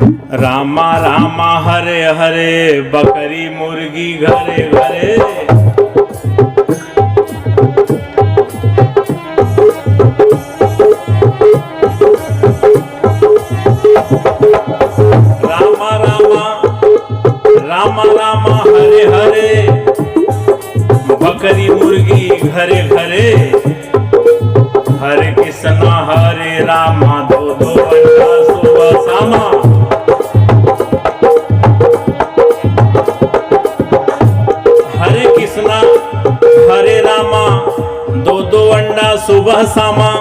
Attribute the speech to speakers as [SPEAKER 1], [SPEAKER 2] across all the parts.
[SPEAKER 1] रामा रामा हरे हरे, बकरी मुर्गी घरे घरे। रामा रामा रामा रामा हरे हरे, बकरी मुर्गी घरे घरे। हरे कृष्णा हरे रामा, दो दो अंडा सुबह शामा। हरे कृष्णा हरे रामा, दो दो अंडा सुबह शामा।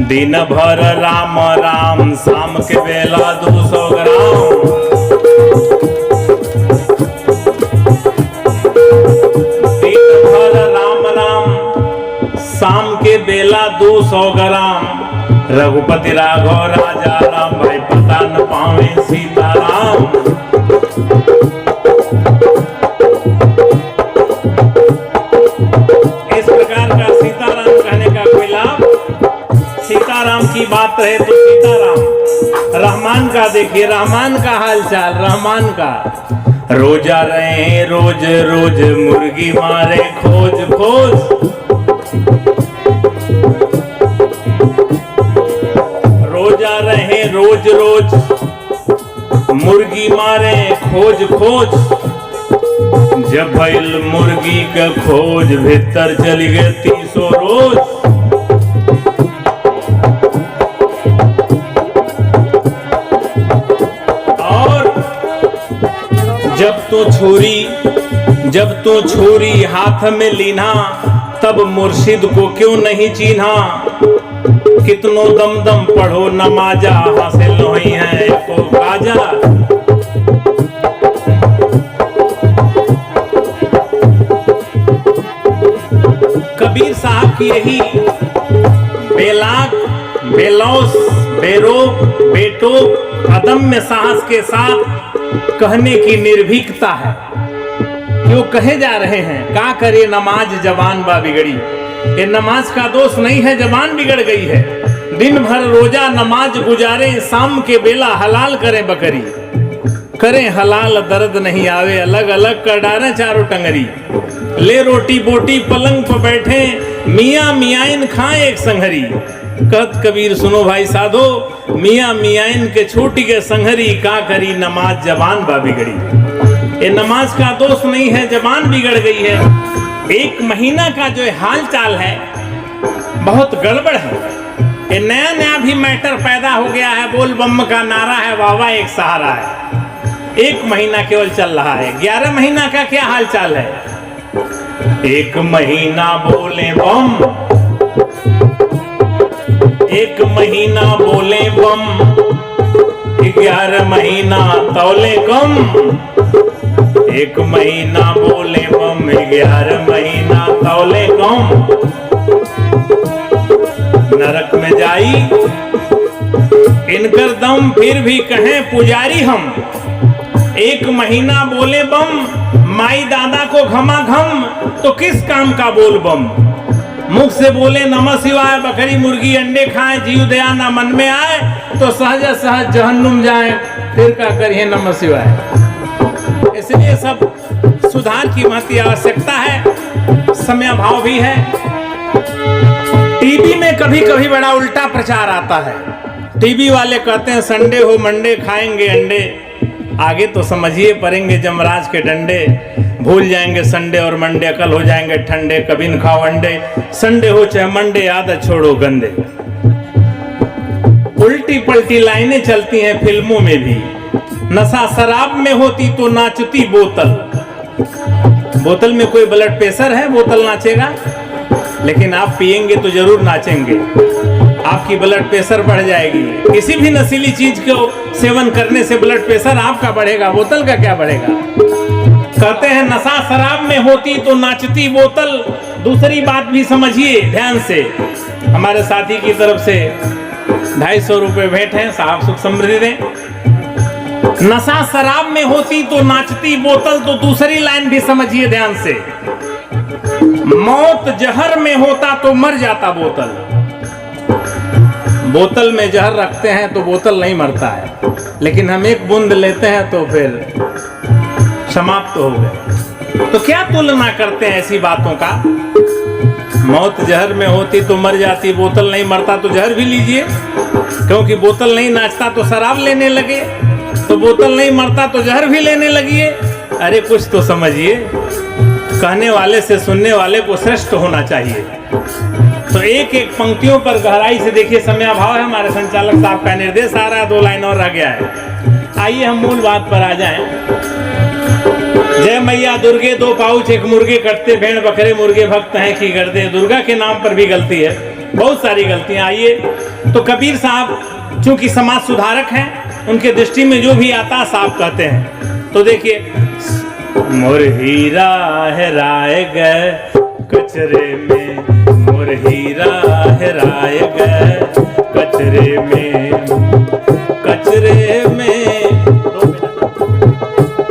[SPEAKER 1] दिन भर राम राम, शाम के बेला 200 ग्राम। दिन भर राम राम, शाम के बेला 200 ग्राम। रघुपति राघव राजा राम, भाई पता न पावे सीताराम। इस प्रकार का सीताराम कहने का कोई लाभ? सीताराम की बात है तो सीताराम। रहमान का देखिए, रहमान का हालचाल, रहमान का। रोजा रहे रोज रोज, मुर्गी मारे खोज खोज। रोजा रहे रोज रोज, मुर्गी मारे खोज खोज। जब भइल मुर्गी का खोज, भीतर चली गए 300 रोज। और जब तो छुरी हाथ में लीना, तब मुर्शिद को क्यों नहीं चीन्हा। कितनो दम दम पढ़ो नमाजा, हासिल नहीं है को काजा। कबीर साहब की यही बेलाग, बेलौस, बेरोक, बेटोक, अदम्य साहस के साथ कहने की निर्भीकता है। क्यों कहे जा रहे हैं, का करे नमाज जवान बा बिगड़ी। ये नमाज का दोष नहीं है, जवान बिगड़ गई है। दिन भर रोजा नमाज गुजारे, शाम के बेला हलाल करें बकरी। करें हलाल दर्द नहीं आवे, अलग अलग कर डालें चारों टंगरी। ले रोटी बोटी पलंग पर बैठे, मियाँ मियाइन खाएं एक संघरी। कहत कबीर सुनो भाई साधो, मियाँ मियाइन के छोटी के संघरी। का करी नमाज जवान बा बिगड़ी। ये नमाज का दोष नहीं है, जवान बिगड़ गई है। 1 महीना का जो हाल चाल है बहुत गड़बड़ है। ये नया नया भी मैटर पैदा हो गया है। बोल बम का नारा है, वावा एक सहारा है। 1 महीना केवल चल रहा है। 11 महीना का क्या हाल चाल है? 1 महीना बोले बम, 1 महीना बोले बम, 11 महीना तौले कम। 1 महीना बोले बम, 11 महीना तौले कम। नरक में जाई इनकर दम, फिर भी कहें पुजारी हम। 1 महीना बोले बम, माई दादा को घमा घम, तो किस काम का बोल बम। मुख से बोले नमः शिवाय, बकरी मुर्गी अंडे खाएं, जीव दया ना मन में आए, तो सहज सहज जहन्नुम जाए, फिर क्या करिए नमः शिवाय। इसलिए सब सुधार की महती आवश्यकता है, समय भाव भी है। टीवी में कभी कभी बड़ा उल्टा प्रचार आता है। टीवी वाले कहते हैं संडे हो मंडे खाएंगे अंडे। आगे तो समझिए पड़ेंगे जमराज के डंडे। भूल जाएंगे संडे और मंडे, अकल हो जाएंगे ठंडे। कभी न खाओ अंडे, संडे हो चाहे मंडे, आदत छोड़ो गंदे। उल्टी पलटी लाइनें चलती हैं फिल्मों में भी। नशा शराब में होती तो नाचती बोतल। बोतल में कोई ब्लड प्रेशर है, बोतल नाचेगा? लेकिन आप पिएंगे तो जरूर नाचेंगे। आपकी ब्लड प्रेशर बढ़ जाएगी। किसी भी नशीली चीज को सेवन करने से ब्लड प्रेशर आपका बढ़ेगा, बोतल का क्या बढ़ेगा। कहते हैं नशा शराब में होती तो नाचती बोतल। दूसरी बात भी समझिए ध्यान से। हमारे साथी की तरफ से 250 रुपए भेंट हैं, साहब सुख समृद्धि दें। नशा शराब में होती तो नाचती बोतल, तो दूसरी लाइन भी समझिए ध्यान से। मौत जहर में होता तो मर जाता बोतल। बोतल में जहर रखते हैं तो बोतल नहीं मरता है। लेकिन हम एक बूंद लेते हैं तो फिर समाप्त हो गए। तो क्या तुलना करते हैं ऐसी बातों का? मौत जहर में होती तो मर जाती, बोतल नहीं मरता तो जहर भी लीजिए। क्योंकि बोतल नहीं नाचता तो शराब लेने लगे, तो बोतल नहीं मरता तो जहर भी लेने लगिए। अरे कुछ तो समझिए। कहने वाले से सुनने वाले को श्रेष्ठ होना चाहिए। तो एक एक पंक्तियों पर गहराई से देखिए। समय अभाव है, हमारे संचालक साहब का निर्देश आ रहा है, 2 लाइन और रह गया है। आइए हम मूल बात पर आ जाएं। जय मैया दुर्गे 2 पाउच 1 मुर्गे कटते, भेड़ बकरे मुर्गे भक्त हैं की गर्दे। दुर्गा के नाम पर भी गलती है, बहुत सारी गलतियां। आइए, तो कबीर साहब चूंकि समाज सुधारक हैं, उनके दृष्टि में जो भी आता साफ कहते हैं। तो देखिए, मोर हीरा हेराए गए कचरे में, मोर हीरा हेराए गए कचरे में, कचरे में,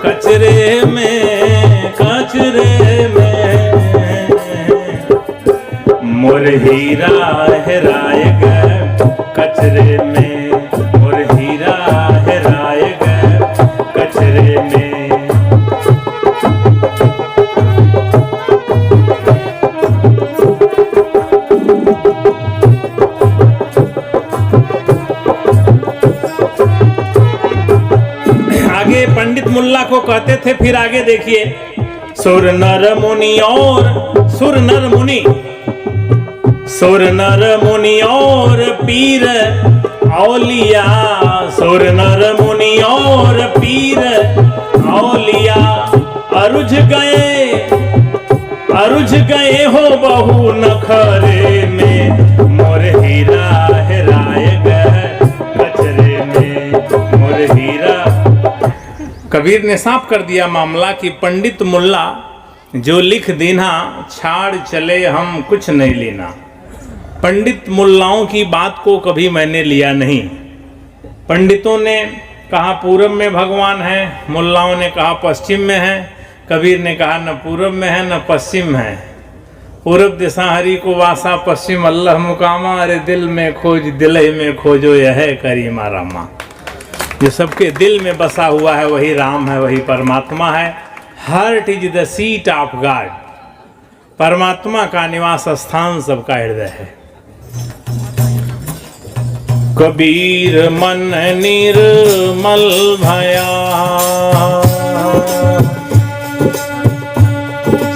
[SPEAKER 1] कचरे में, कचरे में, मोर हीरा हेराए गए कचरे में, मोर हीरा हेराए गए कचरे में। आगे पंडित मुल्ला को कहते थे, फिर आगे देखिए। सुर नर मुनि और सुर नर मुनि, सुर नर मुनि और पीर औलिया, सुर नर मुनि और पीर औलिया, अरुझ गए हो बहु नखरे में, मोर हीरा हेराए गए कचरे में, मोर हीरा। कबीर ने साफ कर दिया मामला कि पंडित मुल्ला जो लिख देना, छाड़ चले हम कुछ नहीं लेना। पंडित मुल्लाओं की बात को कभी मैंने लिया नहीं। पंडितों ने कहा पूरब में भगवान है, मुल्लाओं ने कहा पश्चिम में है। कबीर ने कहा न पूरब में है न पश्चिम है। पूरब दिशा हरि को वासा, पश्चिम अल्लाह मुकामा, अरे दिल में खोज दिल में खोजो यह है करीमा रामा। जो सबके दिल में बसा हुआ है वही राम है, वही परमात्मा है। Heart is the seat of God. परमात्मा का निवास स्थान सबका हृदय है। कबीर मन निर्मल भया,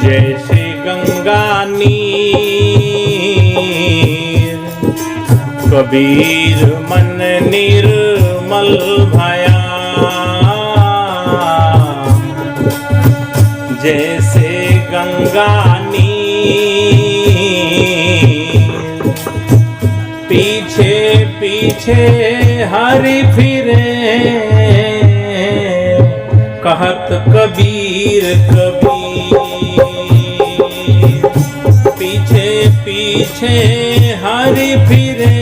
[SPEAKER 1] जैसे गंगा नीर। कबीर मन निर्मल भया, जैसे गंगा नीर। पीछे पीछे हरि फिरे, कहत कबीर कबीर। पीछे पीछे हरि फिरे,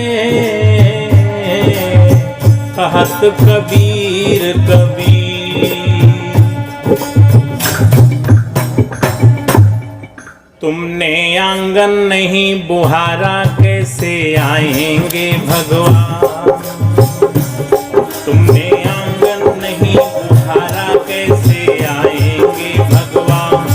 [SPEAKER 1] कहत कबीर कबीर। तुमने आंगन नहीं बुहारा, कैसे आएंगे भगवान। तुमने आंगन नहीं बुहारा, कैसे आएंगे भगवान।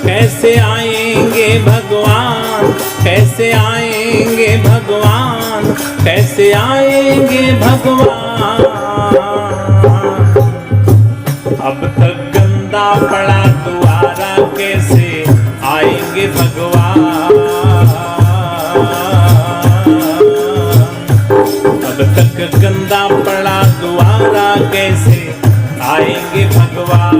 [SPEAKER 1] कैसे आएंगे भगवान, कैसे आएंगे भगवान, कैसे आएंगे भगवान। अब तक गंदा पड़ा द्वारा, कैसे आएंगे भगवान। अब तक गंदा पड़ा द्वारा, कैसे आएंगे भगवान।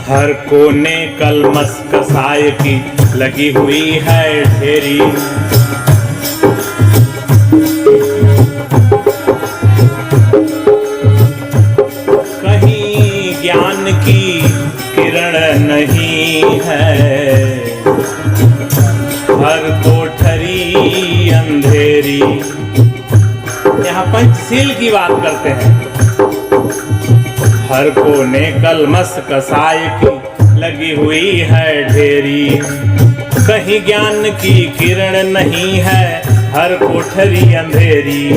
[SPEAKER 1] हर कोने कलमस कसाय की लगी हुई है ढेरी। कहीं ज्ञान की किरण नहीं है, हर कोठरी अंधेरी। यहाँ पंचशील की बात करते हैं। हर कोने कलमस कसाय की लगी हुई है ढेरी, कहीं ज्ञान की किरण नहीं है हर कोठरी अंधेरी,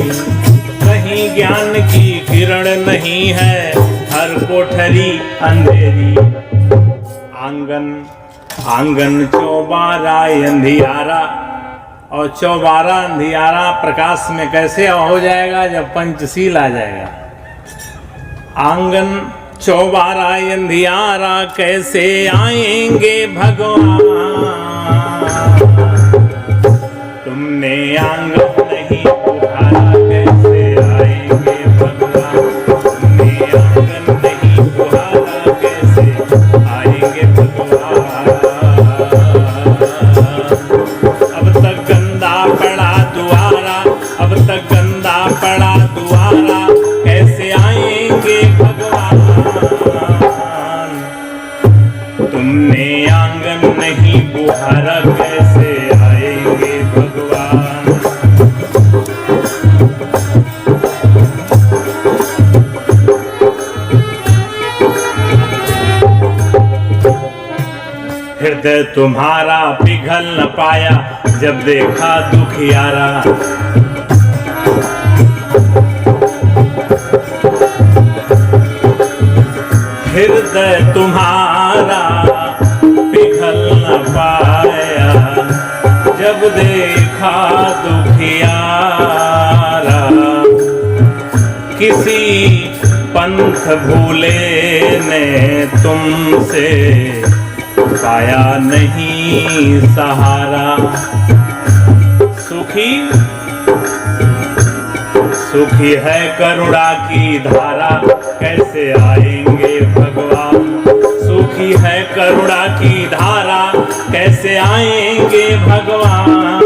[SPEAKER 1] कहीं ज्ञान की किरण नहीं है हर कोठरी अंधेरी। आंगन आंगन चौबारा अंधियारा, और चौबारा अंधियारा प्रकाश में कैसे हो जाएगा? जब पंचशील आ जाएगा। आंगन चौबारा अंधियारा कैसे आएंगे भगवान, तुमने आंगन नहीं बुहारा कैसे आएंगे भगवान, तुमने आंगन नहीं बुहारा कैसे आएंगे भगवान। अब तक गंदा पड़ा दुआरा, अब तक गंदा पड़ा दुआरा कैसे आएंगे भगवान, तुमने आंगन नहीं बुहारा कैसे आएंगे भगवान। हृदय तुम्हारा पिघल न पाया जब देखा दुखियारा, हृदय तुम्हारा पिघल न पाया जब देखा दुखियारा, किसी पंथ भूले ने तुमसे पाया नहीं सहारा। सुखी सुखी है करुणा की धारा कैसे आएंगे भगवान, सुखी है करुणा की धारा कैसे आएंगे भगवान,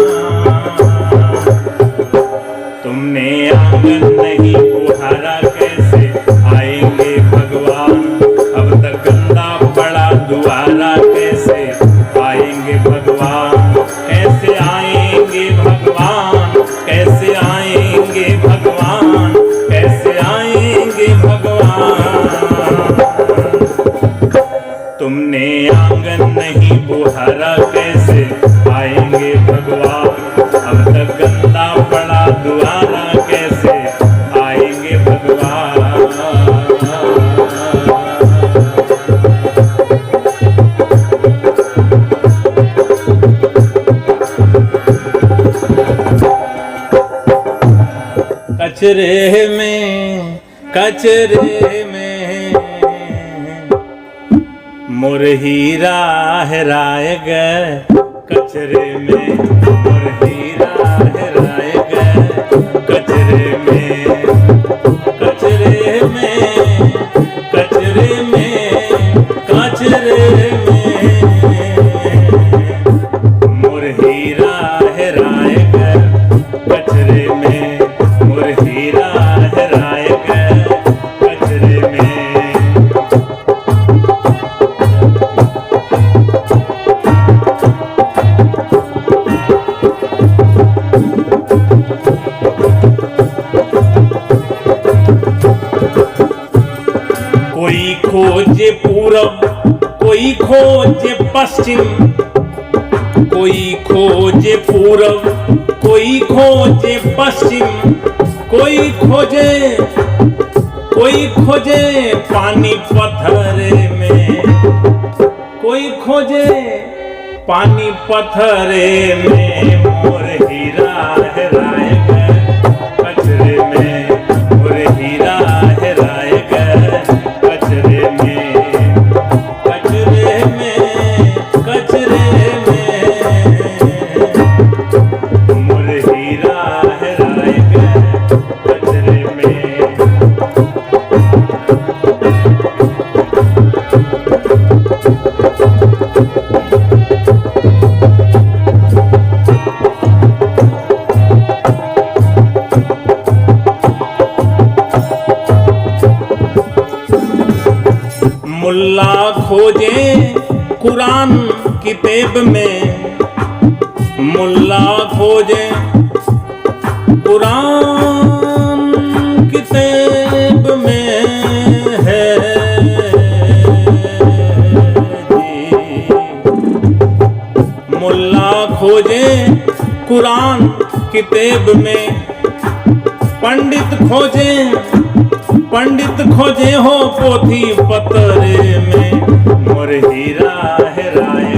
[SPEAKER 1] तुमने आंगन नहीं बुहारा कैसे आएंगे भगवान। अब तक गंदा पड़ा दुआरा कैसे आएंगे भगवान, कैसे आएंगे भगवान, कैसे आएंगे भगवान, कैसे आएंगे भगवान, तुमने आंगन नहीं बुहारा कैसे आएंगे भगवान। अब तक गंदा पड़ा दुआरा कैसे आएंगे भगवान। कचरे में मोर हीरा हेराए गए, कचरे में मोर हीरा हेराए गए, कचरे में कचरे में कचरे में कचरे में मोर हीरा हेराए गए, कचरे में मोर हीरा हेराए गए, कचरे में। कोई खोजे पूरब, कोई खोजे पश्चिम, कोई खोजे पूरब, कोई खोजे पश्चिम, कोई खोजे पानी पत्थरे में, कोई खोजे पानी पत्थरे में मोर हीरा हेराए गए, कचरे में मोर हीरा हेराए गए, कचरे में कचरे में कचरे में मोर हीरा हेराए गए, कचरे में। मुल्ला खोजे कुरान किताब में, मुल्ला खोजे कुरान मुल्ला खोजे कुरान किताब में, पंडित खोजे हो पोथी पतरे में, मोर हीरा हेराए